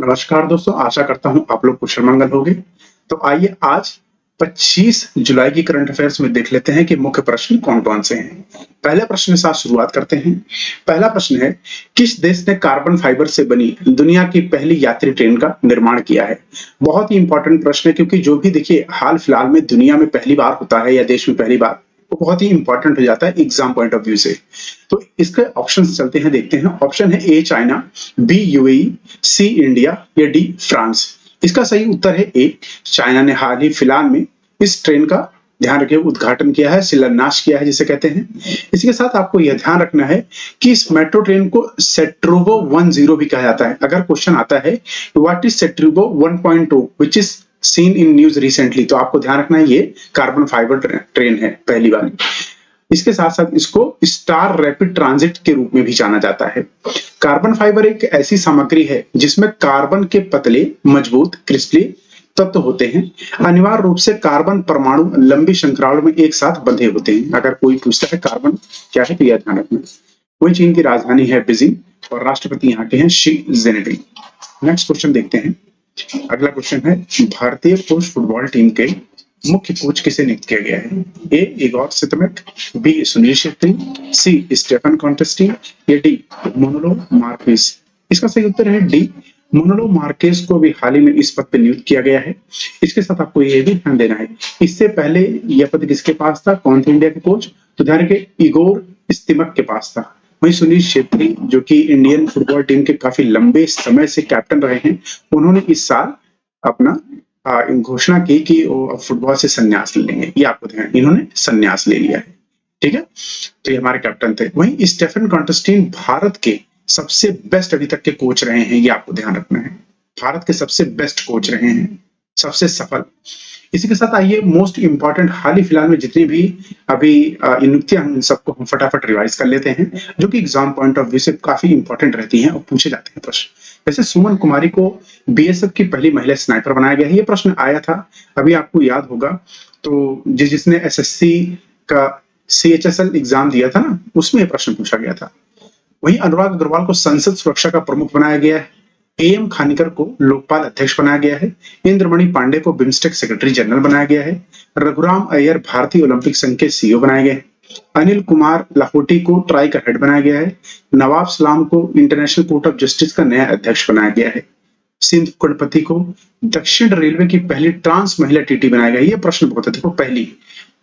नमस्कार दोस्तों, आशा करता हूँ आप लोग कुशल मंगल होंगे। तो आइए आज 25 जुलाई की करंट अफेयर्स में देख लेते हैं कि मुख्य प्रश्न कौन-कौन से हैं। पहले प्रश्न के साथ शुरुआत करते हैं। पहला प्रश्न है, किस देश ने कार्बन फाइबर से बनी दुनिया की पहली यात्री ट्रेन का निर्माण किया है? बहुत ही इंपॉर्टेंट प्रश्न है क्योंकि जो भी देखिए हाल-फिलहाल में दुनिया में पहली बार होता है या देश में पहली बार, वो बहुत ही इंपॉर्टेंट हो जाता है एग्जाम पॉइंट ऑफ व्यू से। तो इसके ऑप्शंस चलते हैं, देखते हैं। ऑप्शन है A China, B UAE, C India या डी फ्रांस। इसका सही उत्तर है ए, चाइना ने हाल ही फिलहाल में इस ट्रेन का ध्यान रखिए उद्घाटन किया है, शिलान्यास किया है जिसे कहते हैं। इसी के साथ आपको यह ध्यान रखना है कि इस मेट्रो ट्रेन को सेट्रूबो 10 भी कहा जाता है। अगर क्वेश्चन आता है व्हाट इज सेट्रूबो 1.2 which is seen in news recently, तो आपको ध्यान रखना है ये कार्बन फाइबर ट्रेन है पहली वाली। इसके साथ साथ इसको स्टार रैपिड ट्रांजिट के रूप में भी जाना जाता है। कार्बन फाइबर एक ऐसी सामग्री है जिसमें कार्बन के पतले, मजबूत, क्रिस्टलीय तत्व होते हैं। अनिवार्य रूप से कार्बन परमाणु लंबी श्रृंखलाओं में एक साथ बंधे होते हैं। अगर कोई पूछता है कार्बन क्या है तो यह ध्यान रखना। वही चीन की राजधानी है बीजिंग और राष्ट्रपति यहाँ के हैं शी जिनपिंग। नेक्स्ट क्वेश्चन देखते हैं। अगला क्वेश्चन है, भारतीय पुरुष फुटबॉल टीम के मुख्य कोच किसे नियुक्त किया गया है? ए इगोर सितमेट, बी सुनील छेत्री, सी स्टेफन कॉन्टेस्टी या डी मोनोलो मार्केस। इसका सही उत्तर है डी मोनोलो मार्केस को भी हाल ही में इस पद पर नियुक्त किया गया है। इसके साथ आपको यह भी ध्यान देना है, इससे पहले यह पद किसके पास था, कौन थे इंडिया के कोच? तो ध्यान रखिए इगोर स्तिमक के पास था। वहीं सुनील छेत्री जो कि इंडियन फुटबॉल टीम के काफी लंबे समय से कैप्टन रहे हैं, उन्होंने इस साल अपना घोषणा की कि वो फुटबॉल से संन्यास ले लेंगे। ये आपको ध्यान, इन्होंने संन्यास ले लिया है। ठीक है, तो ये हमारे कैप्टन थे। वहीं स्टेफन कॉन्टेस्टीन भारत के सबसे बेस्ट अभी तक के कोच रहे हैं, ये आपको ध्यान रखना है। भारत के सबसे बेस्ट कोच रहे हैं, सबसे सफल। इसी के साथ आइए मोस्ट इंपॉर्टेंट हाल ही फिलहाल में जितनी भी अभी नियुक्तियां हैं, सबको हम फटाफट रिवाइज कर लेते हैं, जो कि एग्जाम पॉइंट ऑफ व्यू से काफी इंपॉर्टेंट रहती हैं और पूछे जाते हैं प्रश्न। जैसे सुमन कुमारी को बीएसएफ की पहली महिला स्नाइपर बनाया गया है, ये प्रश्न आया था, अभी आपको याद होगा। तो जिसने एसएससी का सीएचएसएल एग्जाम दिया था ना, उसमें यह प्रश्न पूछा गया था। वहीं अनुराग अग्रवाल को संसद सुरक्षा का प्रमुख बनाया गया है। एएम खानिकर को लोकपाल अध्यक्ष बनाया गया है। इंद्रमणि पांडे को बिम्स्टेक सेक्रेटरी जनरल बनाया गया है। रघुराम अय्यर भारतीय ओलंपिक संघ के सीईओ बनाए गए। अनिल कुमार लाहौटी को ट्राई का हेड बनाया गया है। नवाब सलाम को इंटरनेशनल कोर्ट ऑफ जस्टिस का नया अध्यक्ष बनाया गया है। सिंधु गणपति को दक्षिण रेलवे की पहली ट्रांस महिला टीटी बनाया गया। ये प्रश्न बहुत है, देखो पहली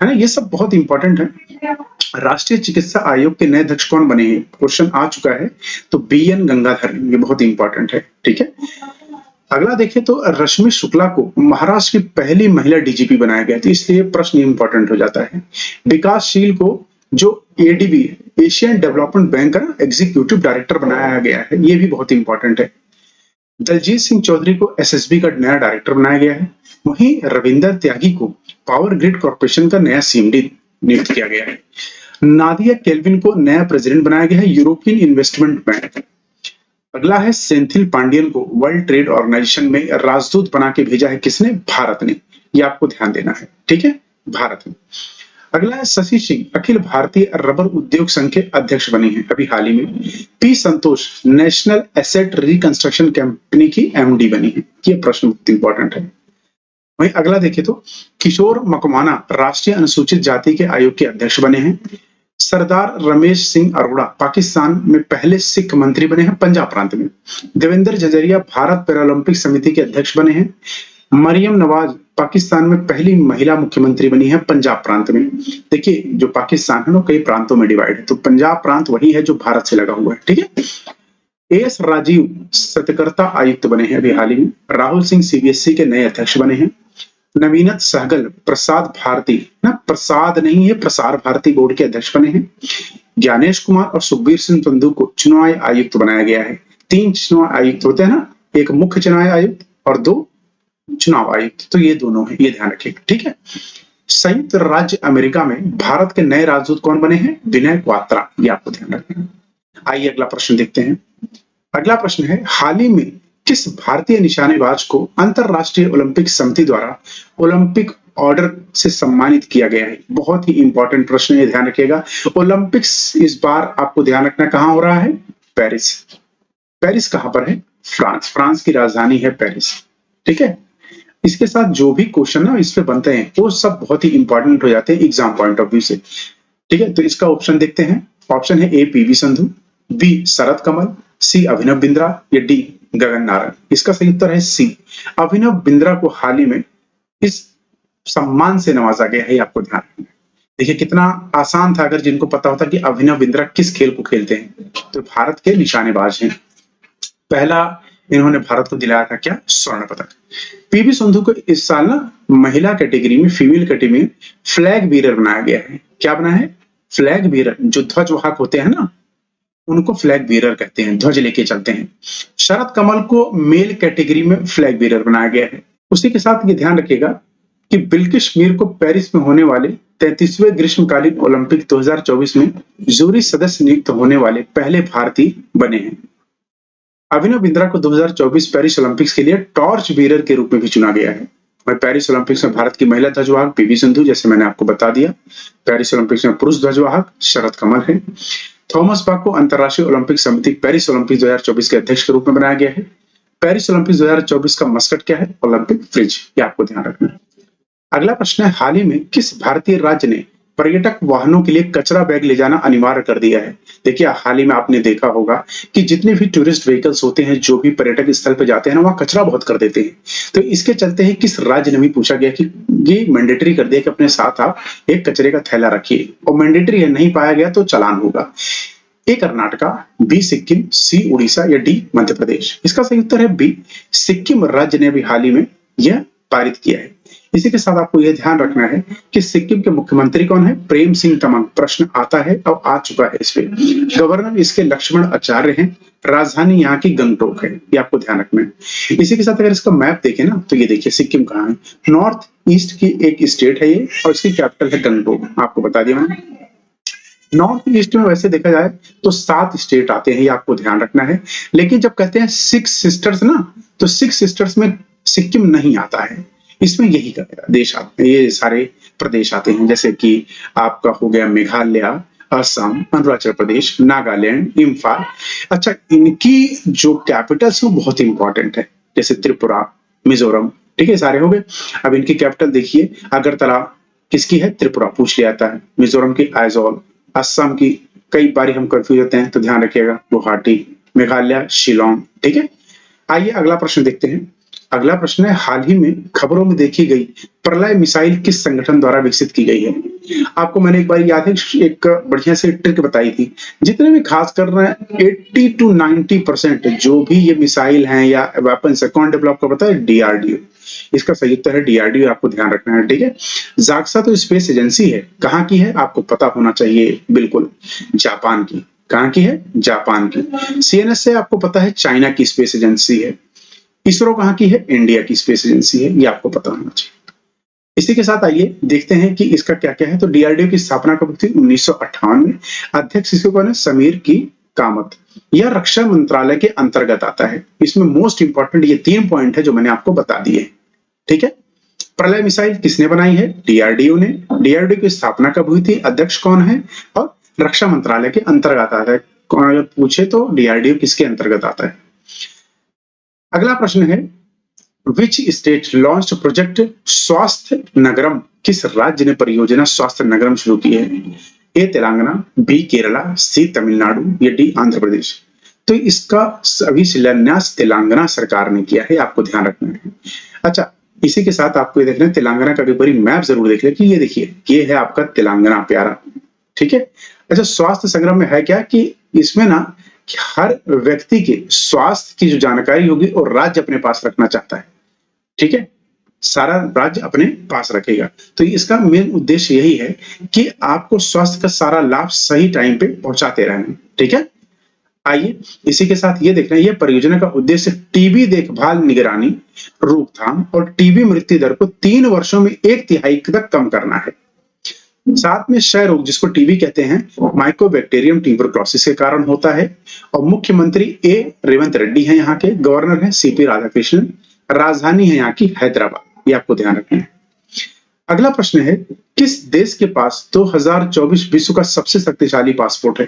है ना, ये सब बहुत इंपॉर्टेंट है। राष्ट्रीय चिकित्सा आयोग के नए अध्यक्ष कौन बने हैं, क्वेश्चन आ चुका है, तो बीएन गंगाधर, ये बहुत इंपॉर्टेंट है। ठीक है, अगला देखें तो रश्मि शुक्ला को महाराष्ट्र की पहली महिला डीजीपी बनाया गया, तो इसलिए प्रश्न इंपॉर्टेंट हो जाता है। विकासशील को जो एडीबी एशियन डेवलपमेंट बैंक का एग्जीक्यूटिव डायरेक्टर बनाया गया है, ये भी बहुत इंपॉर्टेंट है। दलजीत सिंह चौधरी को एसएसबी का नया डायरेक्टर बनाया गया है। वहीं रविंदर त्यागी को पावर ग्रिड कॉर्पोरेशन का नया सीएमडी नियुक्त किया गया है। नादिया केल्विन को नया प्रेसिडेंट बनाया गया है यूरोपियन इन्वेस्टमेंट बैंक। अगला है सेंथिल पांडियन को वर्ल्ड ट्रेड ऑर्गेनाइजेशन में राजदूत बना के भेजा है किसने, भारत ने। ये आपको ध्यान देना है, ठीक है, भारत ने। अगला है शशि सिंह अखिल भारतीय रबर उद्योग संघ के अध्यक्ष बने हैं अभी हाल ही में। पी संतोष नेशनल एसेट रिकंस्ट्रक्शन कंपनी की एमडी बनी है। ये प्रश्न बहुत इंपॉर्टेंट है। वहीं अगला देखें तो किशोर मकवाना राष्ट्रीय अनुसूचित जाति के आयोग के अध्यक्ष बने हैं। सरदार रमेश सिंह अरोड़ा पाकिस्तान में पहले सिख मंत्री बने हैं पंजाब प्रांत में। देवेंद्र झझरिया भारत पैरालंपिक समिति के अध्यक्ष बने हैं। मरियम नवाज पाकिस्तान में पहली महिला मुख्यमंत्री बनी है पंजाब प्रांत में। देखिए जो पाकिस्तान है ना, कई प्रांतों में डिवाइड है, तो पंजाब प्रांत वही है जो भारत से लगा हुआ है। ठीक है। एस राजीव सत्यकर्ता आयुक्त बने हैं अभी हाल ही में। राहुल सिंह सीबीएसई के नए अध्यक्ष बने हैं। नवीनत सहगल प्रसाद भारती ना, प्रसाद नहीं है प्रसार भारती बोर्ड के अध्यक्ष बने हैं। ज्ञानेश कुमार और सुखबीर सिंह संधू को चुनाव आयुक्त बनाया गया है। 3 चुनाव आयुक्त होते हैं ना, एक मुख्य चुनाव आयुक्त और 2 चुनाव आयुक्त, तो ये दोनों है, ये ध्यान रखिएगा। ठीक है। संयुक्त राज्य अमेरिका में भारत के नए राजदूत कौन बने हैं, विनय क्वात्रा, ये आपको ध्यान रखना है। आइए अगला प्रश्न देखते हैं। अगला प्रश्न है, हाल ही में किस भारतीय निशानेबाज को अंतरराष्ट्रीय ओलंपिक समिति द्वारा ओलंपिक ऑर्डर से सम्मानित किया गया है? बहुत ही इंपॉर्टेंट प्रश्न है, ध्यान रखिएगा। ओलंपिक्स इस बार आपको ध्यान रखना कहां हो रहा है, पेरिस। पेरिस कहां पर है, फ्रांस। फ्रांस की राजधानी है पेरिस। ठीक है, इसके साथ जो भी क्वेश्चन ना इस पे बनते हैं वो सब बहुत ही इंपॉर्टेंट हो जाते हैं एग्जाम पॉइंट ऑफ व्यू से। ठीक है, तो इसका ऑप्शन देखते हैं। ऑप्शन है ए पीवी संधू, बी शरद कमल, सी अभिनव बिंद्रा या डी गगन नारंग। इसका सही उत्तर है सी, अभिनव बिंद्रा को हाल ही में इस सम्मान से नवाजा गया है, आपको ध्यान रखना है। देखिए कितना आसान था अगर जिनको पता होता कि अभिनव बिंद्रा किस खेल को खेलते हैं। तो भारत के निशानेबाज हैं, पहला इन्होंने भारत को दिलाया था क्या, स्वर्ण पदक। पीवी संधू को इस साल ना महिला कैटेगरी में, फीमेल कैटेगरी में फ्लैग बीरर बनाया गया है। क्या बना है, फ्लैग बीरर। जो ध्वजवाहक होते हैं ना उनको फ्लैग बीरर कहते हैं, ध्वज लेके चलते हैं। शरद कमल को मेल कैटेगरी में फ्लैग बीरर बनाया गया है। उसी के साथ ये ध्यान रखिएगा कि बिल्किश मीर को पेरिस में होने वाले 33वें ग्रीष्मकालीन ओलंपिक 2024 में जूरी सदस्य नियुक्त होने वाले पहले भारतीय बने हैं। अभिनव बिंद्रा को 2024 पेरिस ओलंपिक्स के लिए टॉर्च बीरर के रूप में भी चुना गया है। और पेरिस ओलंपिक्स में भारत की महिला ध्वजवाहक पीवी संधू, जैसे मैंने आपको बता दिया। पेरिस ओलंपिक्स में पुरुष ध्वजवाहक शरद कमल है। थॉमस बाक को अंतरराष्ट्रीय ओलंपिक समिति पेरिस ओलंपिक 2024 के अध्यक्ष के रूप में बनाया गया है। पेरिस ओलंपिक 2024 का मस्कट क्या है, ओलंपिक फ्रिज। ये आपको ध्यान रखना है। अगला प्रश्न है, हाल ही में किस भारतीय राज्य ने पर्यटक वाहनों के लिए कचरा बैग ले जाना अनिवार्य कर दिया है। देखिए हाल ही में आपने देखा होगा कि जितने भी टूरिस्ट व्हीकल्स होते हैं, जो भी पर्यटक स्थल पर जाते हैं ना, वहां कचरा बहुत कर देते हैं। तो इसके चलते ही किस राज्य ने भी पूछा गया कि ये मैंडेटरी कर दिया कि अपने साथ आप एक कचरे का थैला रखिए, और मैंडेटरी है, नहीं पाया गया तो चालान होगा। ए कर्नाटका, बी सिक्किम, सी उड़ीसा या डी मध्य प्रदेश। इसका सही उत्तर है बी, सिक्किम राज्य ने भी हाल ही में यह पारित किया है। इसी के साथ आपको यह ध्यान रखना है कि सिक्किम के मुख्यमंत्री कौन है, प्रेम सिंह तमांग। प्रश्न आता है और आ चुका है इस पे। गवर्नर इसके लक्ष्मण आचार्य हैं। राजधानी यहाँ की गंगटोक है, ये आपको ध्यान रखना है। इसी के साथ अगर इसका मैप देखें ना तो ये देखिए सिक्किम कहाँ है, नॉर्थ ईस्ट की एक स्टेट है ये, और इसकी कैपिटल है गंगटोक। आपको बता दिया मैंने। नॉर्थ ईस्ट में वैसे देखा जाए तो 7 स्टेट आते हैं, ये आपको ध्यान रखना है। लेकिन जब कहते हैं 6 सिस्टर्स ना, तो 6 सिस्टर्स में सिक्किम नहीं आता है। इसमें यही देश आते हैं, ये सारे प्रदेश आते हैं, जैसे कि आपका हो गया मेघालय, असम, अरुणाचल प्रदेश, नागालैंड, इम्फाल। अच्छा, इनकी जो कैपिटल्स हैं बहुत इंपॉर्टेंट है, जैसे त्रिपुरा, मिजोरम। ठीक है, सारे हो गए। अब इनकी कैपिटल देखिए, अगरतला किसकी है, त्रिपुरा पूछ लिया जाता है। मिजोरम की आइजोल, असम की कई बार हम कंफ्यूज होते हैं तो ध्यान रखिएगा गुवाहाटी, मेघालय शिलोंग। ठीक है, आइए अगला प्रश्न देखते हैं। अगला प्रश्न है, हाल ही में खबरों में देखी गई प्रलय मिसाइल किस संगठन द्वारा विकसित की गई है। आपको मैंने एक बार याद है एक बढ़िया से ट्रिक बताई थी, जितने भी खास कर रहे हैं 80 to 90% जो भी ये मिसाइल हैं या वेपन्स है, कौन डेवलप कर पता है, डीआरडीओ। इसका सही उत्तर है डीआरडीओ, आपको ध्यान रखना है। ठीक है, जाक्सा तो स्पेस एजेंसी है, कहाँ की है आपको पता होना चाहिए, बिल्कुल जापान की। कहाँ की है, जापान की। सीएनएस से आपको पता है चाइना की स्पेस एजेंसी है। इसरो कहाँ की है, इंडिया की स्पेस एजेंसी है, ये आपको पता होना चाहिए। इसी के साथ आइए देखते हैं कि इसका क्या क्या है। तो डीआरडीओ की स्थापना कब थी, 1958 में। अध्यक्ष इसको कौन है, समीर की कामत। यह रक्षा मंत्रालय के अंतर्गत आता है। इसमें मोस्ट इंपॉर्टेंट ये 3 पॉइंट है जो मैंने आपको बता दिए। ठीक है, प्रलय मिसाइल किसने बनाई है, डीआरडीओ ने। डीआरडीओ की स्थापना कब हुई थी, अध्यक्ष कौन है, और रक्षा मंत्रालय के अंतर्गत आता है। कौन अगर पूछे तो डीआरडीओ किसके अंतर्गत आता है। अगला प्रश्न है, विच स्टेट लॉन्च प्रोजेक्ट स्वास्थ्य नगरम। किस राज्य ने परियोजना स्वास्थ्य नगरम शुरू की है। ए तेलंगाना, बी केरला, सी तमिलनाडु या डी आंध्र प्रदेश। तो इसका सभी शिलान्यास तेलंगाना सरकार ने किया है, आपको ध्यान रखना है। अच्छा, इसी के साथ आपको ये देखना है, तेलंगाना का एक बार मैप जरूर देख ले कि ये देखिए ये है आपका तेलंगाना प्यारा। ठीक है, अच्छा स्वास्थ्य संग्राम में है क्या कि इसमें ना कि हर व्यक्ति के स्वास्थ्य की जो जानकारी होगी और राज्य अपने पास रखना चाहता है। ठीक है, सारा राज्य अपने पास रखेगा। तो इसका मेन उद्देश्य यही है कि आपको स्वास्थ्य का सारा लाभ सही टाइम पे पहुंचाते रहना। ठीक है, आइए इसी के साथ ये देखना है, ये परियोजना का उद्देश्य टीबी देखभाल, निगरानी, रोकथाम और टीबी मृत्यु दर को 3 वर्षों में 1/3 तक कम करना है। साथ में क्षय रोग, जिसको टीबी कहते हैं, माइकोबैक्टीरियम ट्यूबरक्लोसिस के कारण होता है। और मुख्यमंत्री ए रेवंत रेड्डी हैं, यहाँ के गवर्नर हैं सीपी राधाकृष्णन, राजधानी है यहाँ की हैदराबाद। ये आपको ध्यान रखना है। अगला प्रश्न है, किस देश के पास 2024 विश्व का सबसे शक्तिशाली पासपोर्ट है?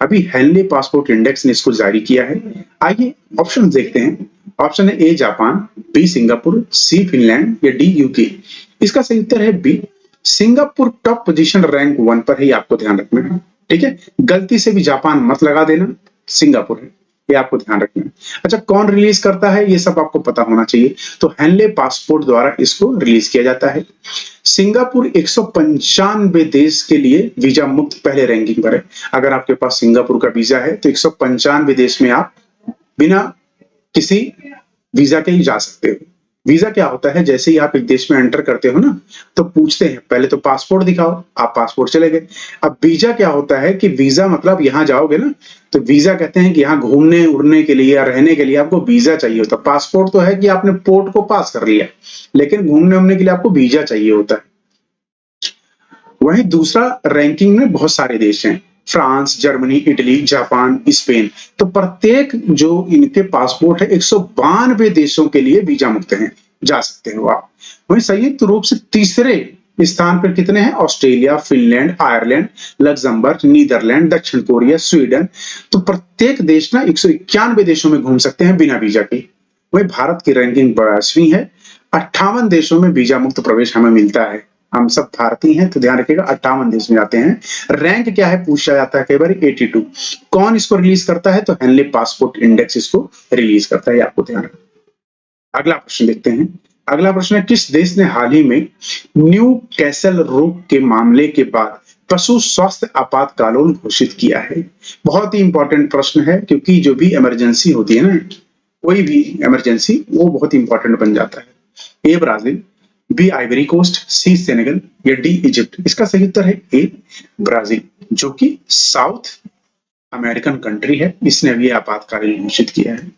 अभी हेनले पासपोर्ट इंडेक्स ने इसको जारी किया है। आइए ऑप्शन देखते हैं। ऑप्शन है A Japan, B Singapore, C Finland या डी यूके। इसका सही उत्तर है B, Singapore top position rank 1 पर है, ये आपको ध्यान रखना है। ठीक है, गलती से भी जापान मत लगा देना, सिंगापुर है, ये आपको ध्यान रखना है। अच्छा, कौन रिलीज करता है ये सब आपको पता होना चाहिए। तो हेनले पासपोर्ट द्वारा इसको रिलीज किया जाता है। सिंगापुर 195 देश के लिए वीजा मुक्त पहले रैंकिंग पर है। अगर आपके पास सिंगापुर का वीजा है तो 195 देश में आप बिना किसी वीजा के ही जा सकते हो। वीजा क्या होता है, जैसे ही आप एक देश में एंटर करते हो ना, तो पूछते हैं पहले तो पासपोर्ट दिखाओ, आप पासपोर्ट चले गए। अब वीजा क्या होता है कि वीजा मतलब यहाँ जाओगे ना, तो वीजा कहते हैं कि यहाँ घूमने उड़ने के लिए या रहने के लिए आपको वीजा चाहिए होता है। पासपोर्ट तो है कि आपने पोर्ट को पास कर लिया, लेकिन घूमने उड़ने के लिए आपको वीजा चाहिए होता है। वहीं दूसरा रैंकिंग में बहुत सारे देश हैं, France, Germany, Italy, Japan, Spain. तो प्रत्येक जो इनके पासपोर्ट है 192 देशों के लिए वीजा मुक्त हैं, जा सकते हो आप। वहीं संयुक्त रूप से तीसरे स्थान पर कितने हैं? Australia, Finland, Ireland, Luxembourg, Netherland, दक्षिण कोरिया, स्वीडन। तो प्रत्येक देश ना 191 देशों में घूम सकते हैं बिना वीजा के। वहीं भारत की रैंकिंग 82वीं है, 58 देशों में वीजा मुक्त प्रवेश हमें मिलता है। हम सब भारतीय हैं तो ध्यान रखिएगा, 58 देश में जाते हैं। रैंक क्या है पूछा जाता है कई बार, 82। कौन इसको रिलीज करता है? तो हेनले पासपोर्ट इंडेक्स इसको रिलीज करता है, आपको ध्यान रखना। अगला प्रश्न देखते हैं। अगला प्रश्न है, किस देश ने हाल ही में न्यू कैसल रोग के मामले के बाद पशु स्वास्थ्य आपातकाल घोषित किया है? बहुत ही इंपॉर्टेंट प्रश्न है, क्योंकि जो भी इमरजेंसी होती है ना, कोई भी इमरजेंसी, वो बहुत इंपॉर्टेंट बन जाता है। A Brazil, B Ivory Coast, C Senegal या डी इजिप्ट। इसका सही उत्तर है ए ब्राजील, जो कि साउथ अमेरिकन कंट्री है। इसने भी आपातकालीन घोषित किया है।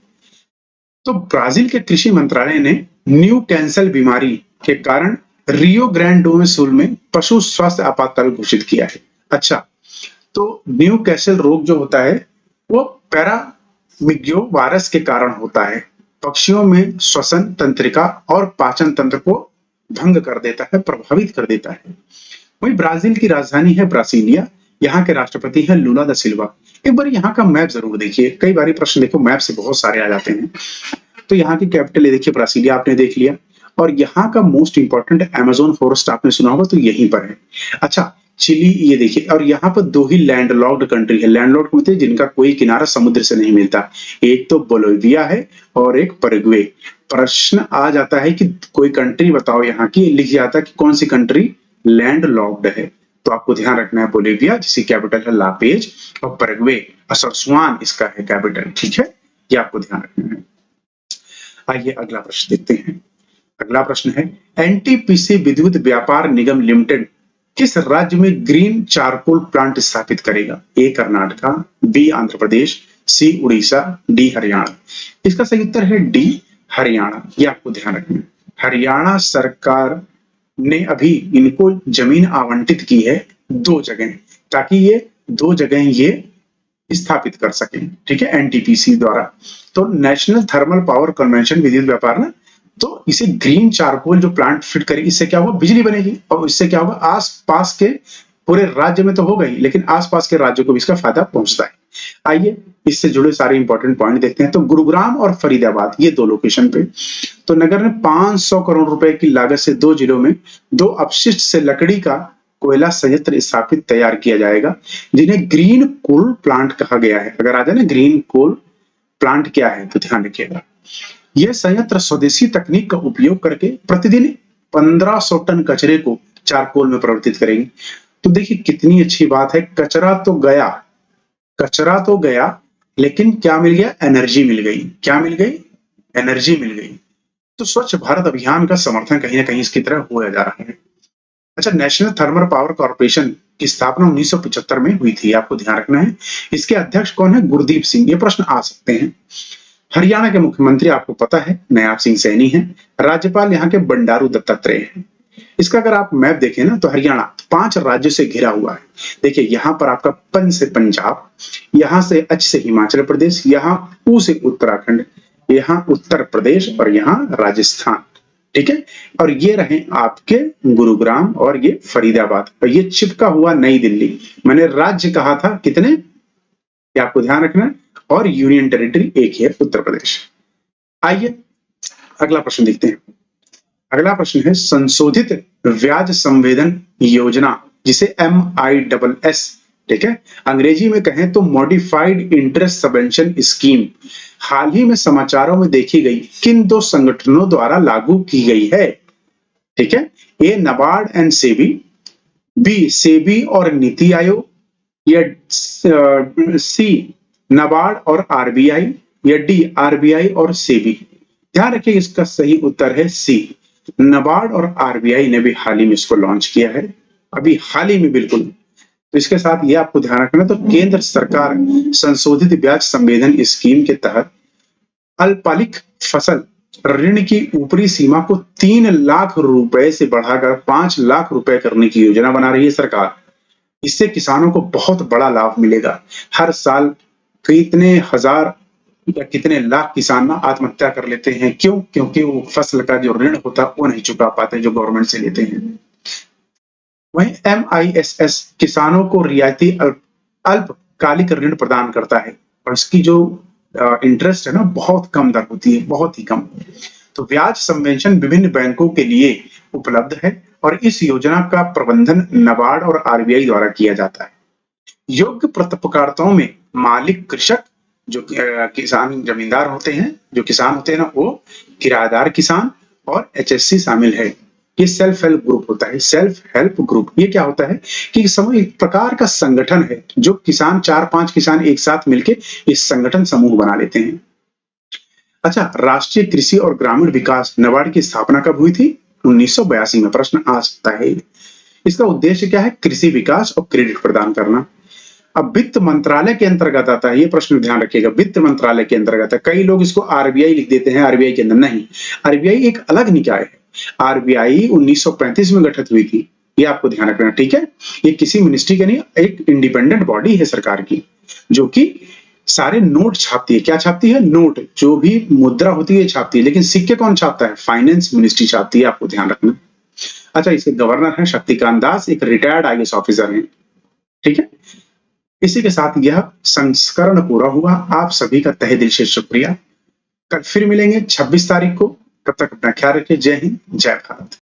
तो ब्राजील के कृषि मंत्रालय ने न्यू कैंसल बीमारी के कारण रियो ग्रांड डो सुल में पशु स्वास्थ्य आपातकाल घोषित किया है। अच्छा, तो न्यू कैसल रोग जो होता है वो पैरामिग्यो वायरस के कारण होता है। पक्षियों में श्वसन तंत्रिका और पाचन तंत्र को भंग कर देता है, प्रभावित कर देता है। वही ब्राजील की राजधानी है ब्रासिलिया, यहाँ के राष्ट्रपति है लूला दा सिल्वा। एक बार यहाँ का मैप जरूर देखिए, कई बार प्रश्न देखो मैप से बहुत सारे आ जाते हैं। तो यहाँ की कैपिटल ये देखिए ब्रासिलिया, आपने देख लिया। और यहाँ का मोस्ट इंपॉर्टेंट अमेज़न फॉरेस्ट आपने सुना होगा, तो यहीं पर है। अच्छा, चिली ये देखिए, और यहाँ पर दो ही लैंडलॉक्ड कंट्री है। लैंडलॉक्ड मतलब जिनका कोई किनारा समुद्र से नहीं मिलता, एक तो बोलिविया है और एक पैराग्वे। प्रश्न आ जाता है कि कोई कंट्री बताओ यहाँ की, लिख जाता है कि कौन सी कंट्री लैंडलॉक्ड है। तो आपको ध्यान रखना है बोलिविया, जिसकी कैपिटल है लापेज, और पैराग्वे असुआन इसका है कैपिटल। ठीक है, ये आपको ध्यान रखना है। आइए अगला प्रश्न देखते हैं। अगला प्रश्न है, एनटीपीसी विद्युत व्यापार निगम लिमिटेड किस राज्य में ग्रीन चारकोल प्लांट स्थापित करेगा? ए कर्नाटका, बी आंध्र प्रदेश, सी उड़ीसा, डी हरियाणा। इसका सही उत्तर है डी हरियाणा, ये आपको ध्यान रखना है। हरियाणा सरकार ने अभी इनको जमीन आवंटित की है 2 जगह, ताकि ये 2 जगह ये स्थापित कर सके। ठीक है, एनटीपीसी द्वारा। तो नेशनल थर्मल पावर कन्वेंशन विद्युत व्यापार ना, तो इसे ग्रीन चारकोल जो प्लांट फिट करेगी, इससे क्या होगा? बिजली बनेगी। और इससे क्या होगा? आस पास के पूरे राज्य में तो होगा ही, लेकिन आसपास के राज्यों को भी इसका फायदा पहुंचता है। आइए इससे जुड़े सारे इंपॉर्टेंट पॉइंट देखते हैं। तो गुरुग्राम और फरीदाबाद, ये 2 लोकेशन पे तो नगर ने 500 करोड़ रुपए की लागत से 2 जिलों में 2 अपशिष्ट से लकड़ी का कोयला संयंत्र स्थापित तैयार किया जाएगा, जिन्हें ग्रीन कोल प्लांट कहा गया है। अगर आ जाए ना ग्रीन कोल प्लांट क्या है, तो ध्यान रखिएगा। यह संयंत्र स्वदेशी तकनीक का उपयोग करके प्रतिदिन 1500 टन कचरे को चारकोल में परिवर्तित करेंगे। तो देखिए कितनी अच्छी बात है। कचरा तो गया, लेकिन क्या मिल गया? एनर्जी मिल गई। क्या मिल गई? एनर्जी मिल गई। तो स्वच्छ भारत अभियान का समर्थन कहीं ना कहीं इसकी तरह हो जा रहा है। अच्छा, नेशनल थर्मल पावर कॉर्पोरेशन की स्थापना 1975 में हुई थी, आपको ध्यान रखना है। इसके अध्यक्ष कौन है? गुरदीप सिंह। ये प्रश्न आ सकते हैं। हरियाणा के मुख्यमंत्री आपको पता है नयाब सिंह सैनी है। राज्यपाल यहाँ के बंडारू दत्तात्रेय हैं। इसका अगर आप मैप देखें ना, तो हरियाणा 5 राज्यों से घिरा हुआ है। देखिए यहाँ पर आपका पन से पंजाब, यहाँ से अच से हिमाचल प्रदेश, यहाँ ऊ से उत्तराखंड, यहाँ उत्तर प्रदेश और यहाँ राजस्थान। ठीक है। और ये रहे आपके गुरुग्राम और ये फरीदाबाद, और ये चिपका हुआ नई दिल्ली। मैंने राज्य कहा था कितने, ये आपको ध्यान रखना है, और यूनियन टेरिटरी एक ही है, उत्तर प्रदेश। आइए अगला प्रश्न देखते हैं। अगला प्रश्न है संशोधित ब्याज संवेदन योजना, जिसे MISS, ठीक है, अंग्रेजी में कहें तो मॉडिफाइड इंटरेस्ट सबवेंशन स्कीम, हाल ही में समाचारों में देखी गई किन दो संगठनों द्वारा लागू की गई है? ठीक है, ए नाबार्ड एंड सेबी, बी सेबी और नीति आयोग, या सी नाबार्ड और RBI, या डी RBI और सेबी। ध्यान रखिए इसका सही उत्तर है सी, नाबार्ड और RBI ने भी हाल ही में इसको लॉन्च किया है, अभी हाल ही में बिल्कुल। तो इसके साथ ये आपको ध्यान रखना, तो केंद्र सरकार संशोधित ब्याज संवेदन स्कीम के तहत अल्पकालिक फसल ऋण की ऊपरी सीमा को 3 लाख रुपए से बढ़ाकर 5 लाख रुपए करने की योजना बना रही है सरकार। इससे किसानों को बहुत बड़ा लाभ मिलेगा। हर साल कितने हजार या कितने लाख किसान ना आत्महत्या कर लेते हैं, क्यों? क्योंकि वो फसल का जो ऋण होता है वो नहीं चुका पाते जो गवर्नमेंट से लेते हैं। वहीं MISS किसानों को रियायती अल्पकालिक ऋण प्रदान करता है, और इसकी जो इंटरेस्ट है ना बहुत कम दर होती है, बहुत ही कम। तो ब्याज सबवेंशन विभिन्न बैंकों के लिए उपलब्ध है, और इस योजना का प्रबंधन नाबार्ड और RBI द्वारा किया जाता है। योग्य प्राप्तकर्ताओं में मालिक कृषक, जो किसान जमींदार होते हैं, जो किसान होते हैं ना वो, किराएदार किसान और HSC शामिल है। ये सेल्फ हेल्प ग्रुप होता है। सेल्फ हेल्प ग्रुप ये क्या होता है कि समूह एक प्रकार का संगठन है, जो किसान 4-5 किसान एक साथ मिलके इस संगठन समूह बना लेते हैं। अच्छा, राष्ट्रीय कृषि और ग्रामीण विकास नाबार्ड की स्थापना कब हुई थी? 1982 में। प्रश्न आ सकता है इसका उद्देश्य क्या है? कृषि विकास और क्रेडिट प्रदान करना। अब वित्त मंत्रालय के अंतर्गत आता है, ये प्रश्न ध्यान रखिएगा, वित्त मंत्रालय के अंतर्गत है। कई लोग इसको RBI लिख देते हैं, RBI के अंदर नहीं, RBI एक अलग निकाय है। RBI 1935 में गठित हुई थी, ये आपको ध्यान रखना, ठीक है। ये किसी मिनिस्ट्री का नहीं, एक इंडिपेंडेंट बॉडी है सरकार की, जो कि सारे नोट छापती है। क्या छापती है? नोट, जो भी मुद्रा होती है छापती है, लेकिन सिक्के कौन छापता है? फाइनेंस मिनिस्ट्री छापती है, आपको ध्यान रखना। अच्छा, इसके गवर्नर है शक्तिकांत दास, एक रिटायर्ड IAS ऑफिसर है, ठीक है। इसी के साथ यह संस्करण पूरा हुआ। आप सभी का तहे दिल से शुक्रिया। कल फिर मिलेंगे 26 तारीख को। तब तक अपना ख्याल रखिए। जय हिंद, जय भारत।